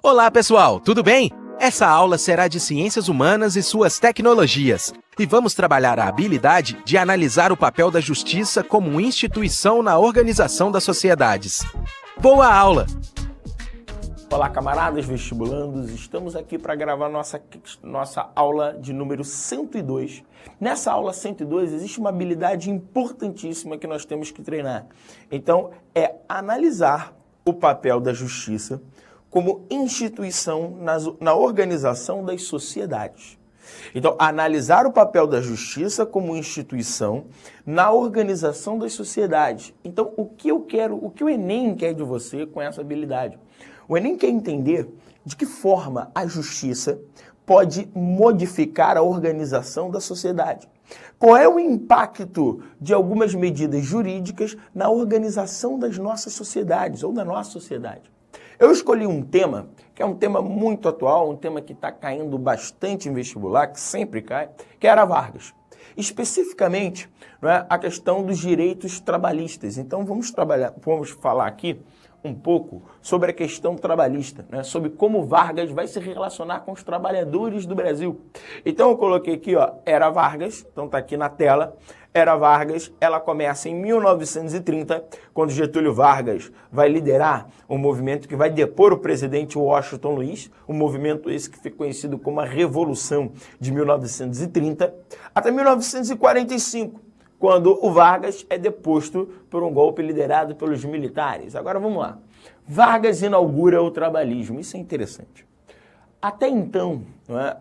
Olá, pessoal, tudo bem? Essa aula será de Ciências Humanas e suas tecnologias. E vamos trabalhar a habilidade de analisar o papel da justiça como instituição na organização das sociedades. Boa aula! Olá, camaradas vestibulandos, estamos aqui para gravar nossa aula de número 102. Nessa aula 102 existe uma habilidade importantíssima que nós temos que treinar. Então, é analisar o papel da justiça como instituição na organização das sociedades. Então, analisar o papel da justiça como instituição na organização das sociedades. Então, o que o Enem quer de você com essa habilidade? O Enem quer entender de que forma a justiça pode modificar a organização da sociedade. Qual é o impacto de algumas medidas jurídicas na organização das nossas sociedades ou da nossa sociedade? Eu escolhi um tema que é um tema muito atual, um tema que está caindo bastante em vestibular, que sempre cai, que era Vargas. Especificamente, a questão dos direitos trabalhistas. Então vamos falar aqui um pouco sobre a questão trabalhista, sobre como Vargas vai se relacionar com os trabalhadores do Brasil. Então eu coloquei aqui, Era Vargas, então está aqui na tela. Era Vargas, ela começa em 1930, quando Getúlio Vargas vai liderar um movimento que vai depor o presidente Washington Luiz, um movimento esse que ficou conhecido como a Revolução de 1930, até 1945, quando o Vargas é deposto por um golpe liderado pelos militares. Agora vamos lá. Vargas inaugura o trabalhismo. Isso é interessante. Até então,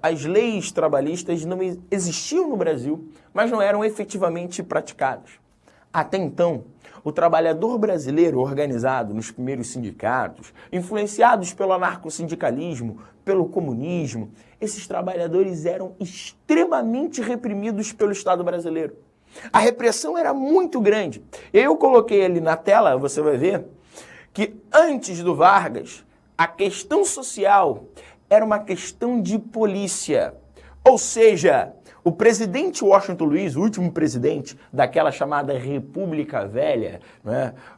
as leis trabalhistas não existiam no Brasil, mas não eram efetivamente praticadas. Até então, o trabalhador brasileiro organizado nos primeiros sindicatos, influenciados pelo anarcossindicalismo, pelo comunismo, esses trabalhadores eram extremamente reprimidos pelo Estado brasileiro. A repressão era muito grande. Eu coloquei ali na tela, você vai ver, que antes do Vargas, a questão social era uma questão de polícia. Ou seja, o presidente Washington Luiz, o último presidente daquela chamada República Velha,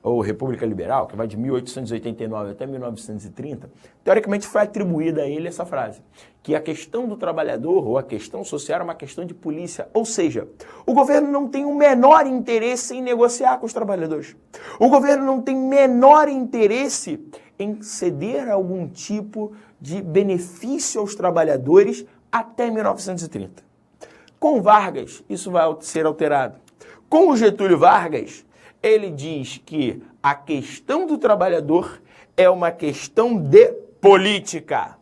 ou República Liberal, que vai de 1889 até 1930, teoricamente foi atribuída a ele essa frase, que a questão do trabalhador ou a questão social era uma questão de polícia. Ou seja, o governo não tem o menor interesse em negociar com os trabalhadores. O governo não tem menor interesse em ceder algum tipo de benefício aos trabalhadores até 1930. Com Vargas, isso vai ser alterado. Com o Getúlio Vargas, ele diz que a questão do trabalhador é uma questão de política.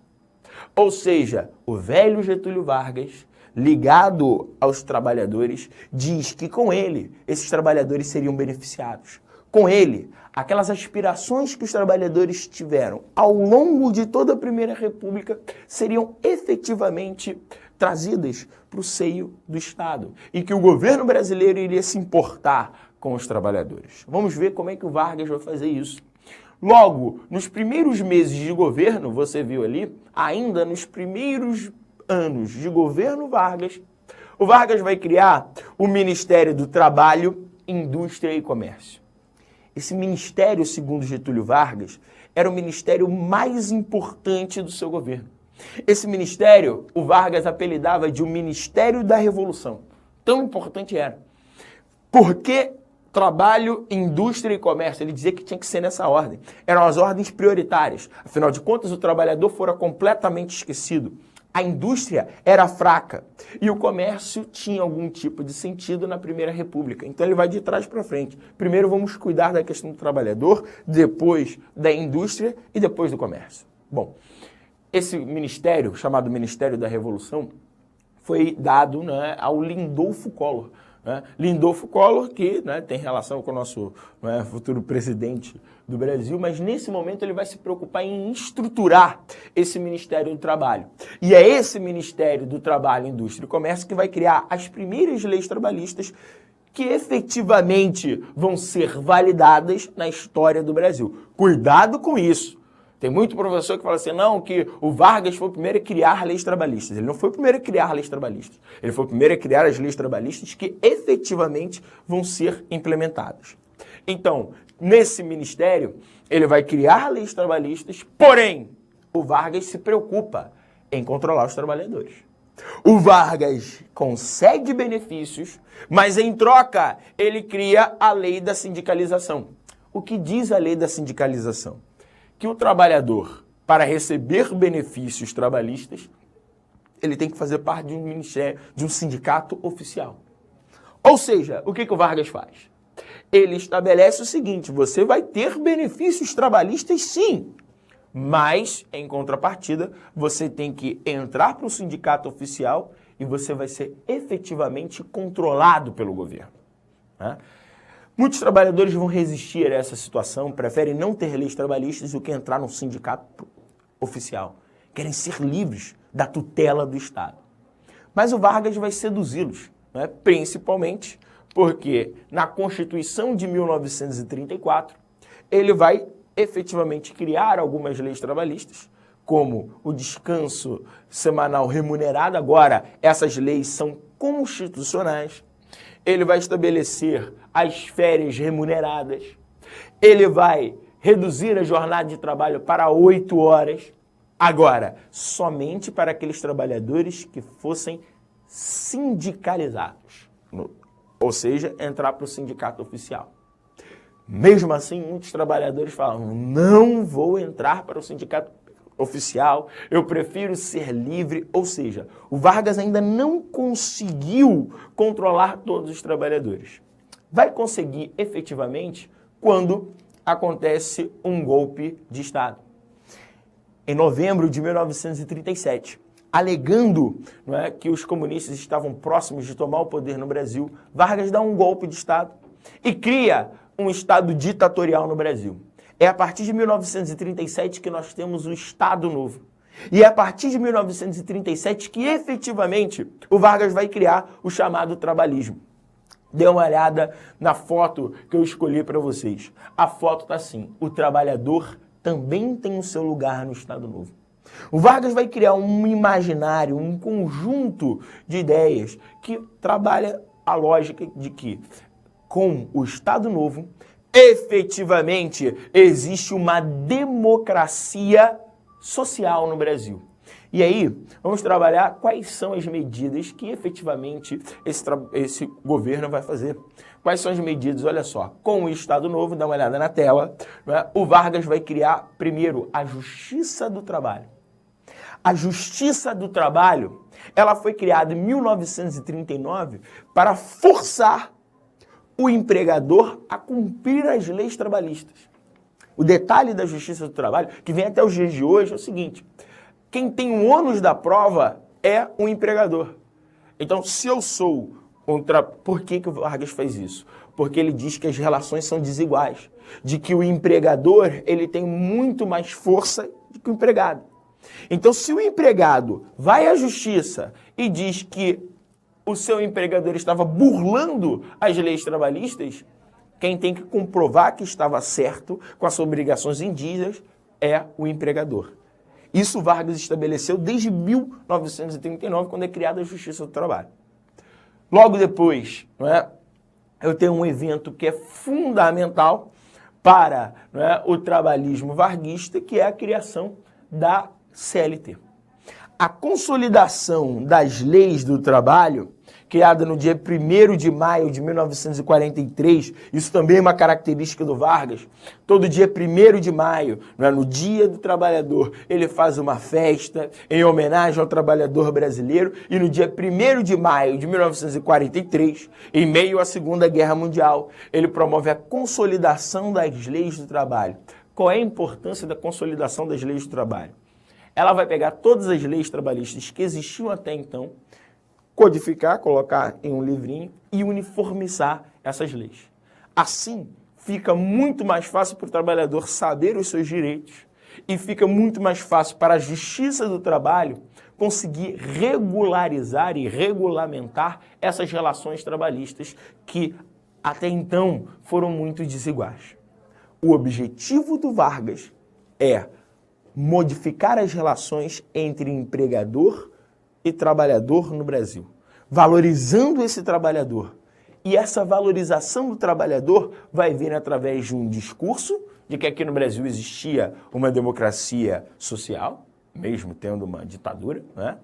Ou seja, o velho Getúlio Vargas, ligado aos trabalhadores, diz que com ele, esses trabalhadores seriam beneficiados. Com ele, aquelas aspirações que os trabalhadores tiveram ao longo de toda a Primeira República seriam efetivamente trazidas para o seio do Estado e que o governo brasileiro iria se importar com os trabalhadores. Vamos ver como é que o Vargas vai fazer isso. Logo, nos primeiros meses de governo, você viu ali, ainda nos primeiros anos de governo Vargas, o Vargas vai criar o Ministério do Trabalho, Indústria e Comércio. Esse ministério, segundo Getúlio Vargas, era o ministério mais importante do seu governo. Esse ministério, o Vargas apelidava de o Ministério da Revolução. Tão importante era. Porque trabalho, indústria e comércio, ele dizia que tinha que ser nessa ordem. Eram as ordens prioritárias. Afinal de contas, o trabalhador fora completamente esquecido. A indústria era fraca e o comércio tinha algum tipo de sentido na Primeira República. Então ele vai de trás para frente. Primeiro vamos cuidar da questão do trabalhador, depois da indústria e depois do comércio. Bom, esse ministério, chamado Ministério da Revolução, foi dado ao Lindolfo Collor. Lindolfo Collor, que tem relação com o nosso futuro presidente do Brasil, mas nesse momento ele vai se preocupar em estruturar esse Ministério do Trabalho. E é esse Ministério do Trabalho, Indústria e Comércio que vai criar as primeiras leis trabalhistas que efetivamente vão ser validadas na história do Brasil. Cuidado com isso. Tem muito professor que fala assim, não, que o Vargas foi o primeiro a criar leis trabalhistas. Ele não foi o primeiro a criar leis trabalhistas. Ele foi o primeiro a criar as leis trabalhistas que efetivamente vão ser implementadas. Então, nesse ministério, ele vai criar leis trabalhistas, porém, O Vargas se preocupa em controlar os trabalhadores. O Vargas consegue benefícios, mas em troca ele cria a lei da sindicalização. O que diz a lei da sindicalização? Que o trabalhador, para receber benefícios trabalhistas, ele tem que fazer parte de um ministério, de um sindicato oficial. Ou seja, o que o Vargas faz? Ele estabelece o seguinte: você vai ter benefícios trabalhistas sim, mas, em contrapartida, você tem que entrar para o sindicato oficial e você vai ser efetivamente controlado pelo governo, né? Muitos trabalhadores vão resistir a essa situação, preferem não ter leis trabalhistas do que entrar no sindicato oficial. Querem ser livres da tutela do Estado. Mas o Vargas vai seduzi-los, né? Principalmente porque na Constituição de 1934 ele vai efetivamente criar algumas leis trabalhistas, como o descanso semanal remunerado. Agora, essas leis são constitucionais. Ele vai estabelecer as férias remuneradas. Ele vai reduzir a jornada de trabalho para 8 horas. Agora, somente para aqueles trabalhadores que fossem sindicalizados, ou seja, entrar para o sindicato oficial. Mesmo assim, muitos trabalhadores falam: não vou entrar para o sindicato oficial, eu prefiro ser livre. Ou seja, o Vargas ainda não conseguiu controlar todos os trabalhadores. Vai conseguir efetivamente quando acontece um golpe de Estado. Em novembro de 1937, alegando, não é, que os comunistas estavam próximos de tomar o poder no Brasil, Vargas dá um golpe de Estado e cria um Estado ditatorial no Brasil. É a partir de 1937 que nós temos o Estado Novo. E é a partir de 1937 que, efetivamente, o Vargas vai criar o chamado trabalhismo. Dê uma olhada na foto que eu escolhi para vocês. A foto está assim: o trabalhador também tem o seu lugar no Estado Novo. O Vargas vai criar um imaginário, um conjunto de ideias que trabalha a lógica de que, com o Estado Novo, efetivamente existe uma democracia social no Brasil. E aí, vamos trabalhar quais são as medidas que efetivamente esse governo vai fazer. Quais são as medidas? Olha só, com o Estado Novo, dá uma olhada na tela, né? O Vargas vai criar, primeiro, a Justiça do Trabalho. A Justiça do Trabalho, ela foi criada em 1939 para forçar o empregador a cumprir as leis trabalhistas. O detalhe da Justiça do Trabalho, que vem até os dias de hoje, é o seguinte: quem tem o ônus da prova é o empregador. Então, se eu sou Por que o Vargas faz isso? Porque ele diz que as relações são desiguais, de que o empregador ele tem muito mais força do que o empregado. Então, se o empregado vai à justiça e diz que o seu empregador estava burlando as leis trabalhistas, quem tem que comprovar que estava certo com as suas obrigações indígenas é o empregador. Isso Vargas estabeleceu desde 1939, quando é criada a Justiça do Trabalho. Logo depois, não é, eu tenho um evento que é fundamental para, não é, o trabalhismo varguista, que é a criação da CLT. A consolidação das leis do trabalho, criada no dia 1º de maio de 1943, isso também é uma característica do Vargas. Todo dia 1º de maio, não é, no Dia do Trabalhador, ele faz uma festa em homenagem ao trabalhador brasileiro, e no dia 1º de maio de 1943, em meio à Segunda Guerra Mundial, ele promove a consolidação das leis do trabalho. Qual é a importância da consolidação das leis do trabalho? Ela vai pegar todas as leis trabalhistas que existiam até então, codificar, colocar em um livrinho e uniformizar essas leis. Assim, fica muito mais fácil para o trabalhador saber os seus direitos e fica muito mais fácil para a Justiça do Trabalho conseguir regularizar e regulamentar essas relações trabalhistas que até então foram muito desiguais. O objetivo do Vargas é modificar as relações entre empregador e trabalhador no Brasil, valorizando esse trabalhador E essa valorização do trabalhador vai vir através de um discurso de que aqui no Brasil existia uma democracia social, mesmo tendo uma ditadura, né?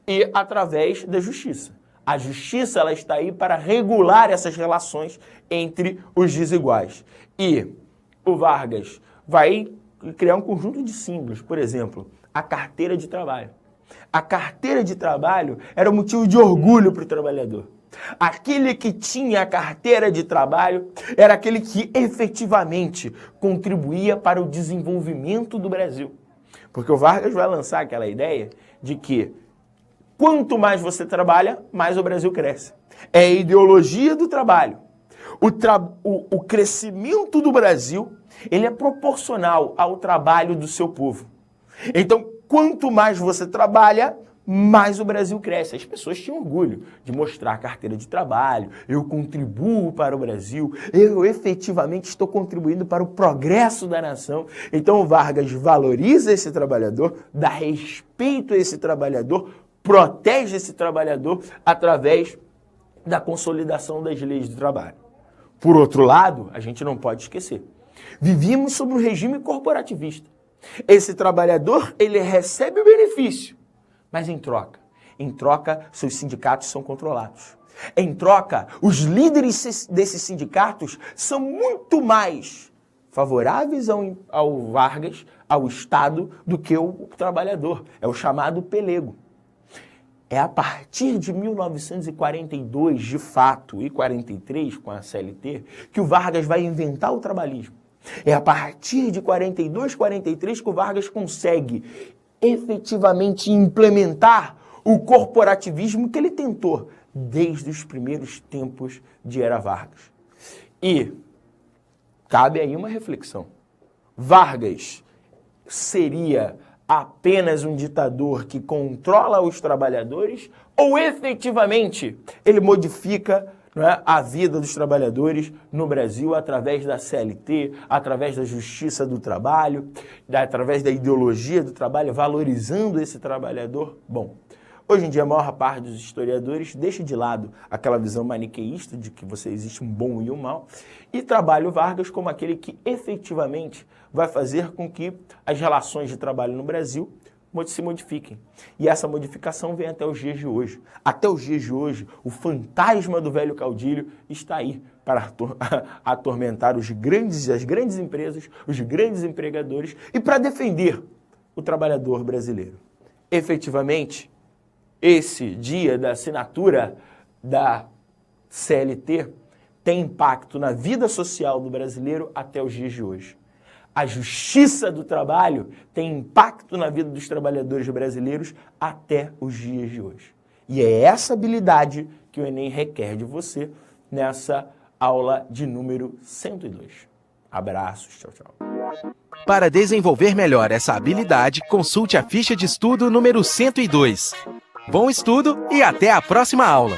E através da justiça. A justiça ela está aí para regular essas relações entre os desiguais. E o Vargas vai criar um conjunto de símbolos, por exemplo, a carteira de trabalho. A carteira de trabalho era um motivo de orgulho para o trabalhador. Aquele que tinha a carteira de trabalho era aquele que efetivamente contribuía para o desenvolvimento do Brasil. Porque o Vargas vai lançar aquela ideia de que quanto mais você trabalha, mais o Brasil cresce. É a ideologia do trabalho. O crescimento do Brasil, ele é proporcional ao trabalho do seu povo. Então, quanto mais você trabalha, mais o Brasil cresce. As pessoas tinham orgulho de mostrar a carteira de trabalho, eu contribuo para o Brasil, eu efetivamente estou contribuindo para o progresso da nação. Então o Vargas valoriza esse trabalhador, dá respeito a esse trabalhador, protege esse trabalhador através da consolidação das leis do trabalho. Por outro lado, a gente não pode esquecer, vivíamos sob um regime corporativista. Esse trabalhador, ele recebe o benefício, mas em troca, seus sindicatos são controlados. Em troca, os líderes desses sindicatos são muito mais favoráveis ao Vargas, ao Estado, do que o trabalhador. É o chamado pelego. É a partir de 1942, de fato, e 43 com a CLT, que o Vargas vai inventar o trabalhismo. É a partir de 42, 43 que o Vargas consegue efetivamente implementar o corporativismo que ele tentou desde os primeiros tempos de Era Vargas. E cabe aí uma reflexão. Vargas seria apenas um ditador que controla os trabalhadores ou efetivamente ele modifica, não é, a vida dos trabalhadores no Brasil através da CLT, através da justiça do trabalho, através da ideologia do trabalho, valorizando esse trabalhador? Bom, hoje em dia a maior parte dos historiadores deixa de lado aquela visão maniqueísta de que existe um bom e um mal e trabalha o Vargas como aquele que efetivamente vai fazer com que as relações de trabalho no Brasil se modifiquem. E essa modificação vem até os dias de hoje. Até os dias de hoje, o fantasma do velho caudilho está aí para atormentar as grandes empresas, os grandes empregadores e para defender o trabalhador brasileiro. Efetivamente, esse dia da assinatura da CLT tem impacto na vida social do brasileiro até os dias de hoje. A justiça do trabalho tem impacto na vida dos trabalhadores brasileiros até os dias de hoje. E é essa habilidade que o Enem requer de você nessa aula de número 102. Abraços, tchau, tchau. Para desenvolver melhor essa habilidade, consulte a ficha de estudo número 102. Bom estudo e até a próxima aula!